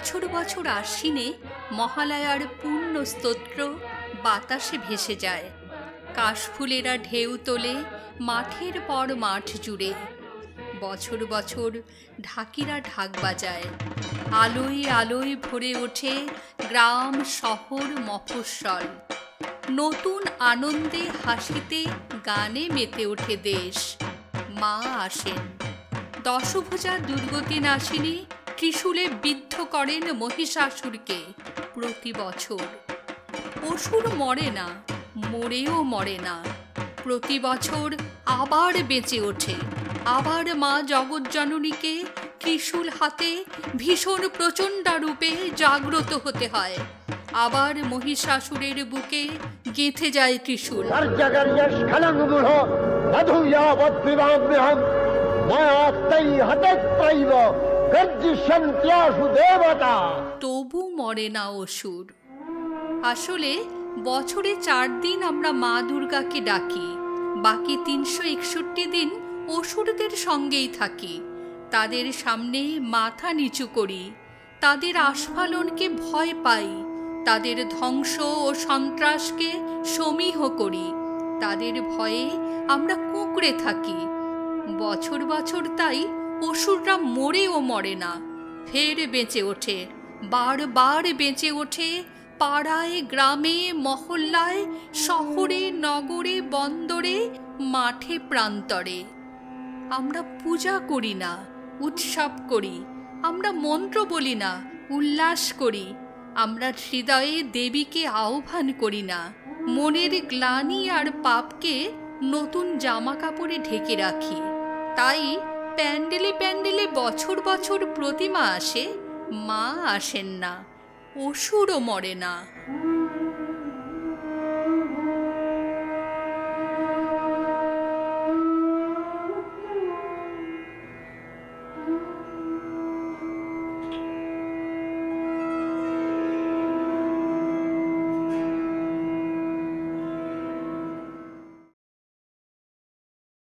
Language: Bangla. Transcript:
বছর বছর আশ্বিনে মহালয়ার পূর্ণ স্তোত্র বাতাসে ভেসে যায়। কাশফুলেরা ঢেউ তোলে মাঠের পর মাঠ জুড়ে। বছর বছর ঢাকিরা ঢাক বাজায়। আলোয় আলোয় ভরে ওঠে গ্রাম শহর মফস্বল। নতুন আনন্দে হাসিতে গানে মেতে ওঠে দেশ। মা আসেন, দশভুজা দুর্গতি নাশিনী ত্রিশূলে বিদ্ধ করেন মহিষাসুরকে প্রতি বছর। অসুর মরে না, মরেও মরে না, প্রতি বছর আবার বেঁচে ওঠে। আবার মা জগজ্জননীকে ত্রিশূল হাতে ভীষণ প্রচণ্ডা রূপে জাগ্রত হতে হয়। আবার মহিষাসুরের বুকে গেঁথে যায় ত্রিশূল। তবু মরে না অসুর। আসলে বছরে 4 দিন আমরা মা দুর্গাকে ডাকি, বাকি 361 দিন অসুরদের সঙ্গেই থাকি। তাদের সামনে মাথা নিচু করি, তাদের আস্ফালনকে ভয় পাই, তাদের ধ্বংস ও সন্ত্রাসকে সমীহ করি। তাদের ভয়ে আমরা কুঁকড়ে থাকি। বছর বছর তাই অসুররা মরেও মরে না, ফের বেঁচে ওঠে, বারবার বেঁচে ওঠে। পাড়ায় গ্রামে মহল্লায়, শহরে নগরে বন্দরে, মাঠে প্রান্তরে। আমরা পূজা করি না, উৎসব করি। আমরা মন্ত্র বলি না, উল্লাস করি। আমরা হৃদয়ে দেবীকে আহ্বান করি না, মনের গ্লানি আর পাপকে নতুন জামা কাপড়ে ঢেকে রাখি। তাই প্যান্ডেলে প্যান্ডেলে বছর বছর প্রতিমা আসে, মা আসেন না, অসুরও মরে না।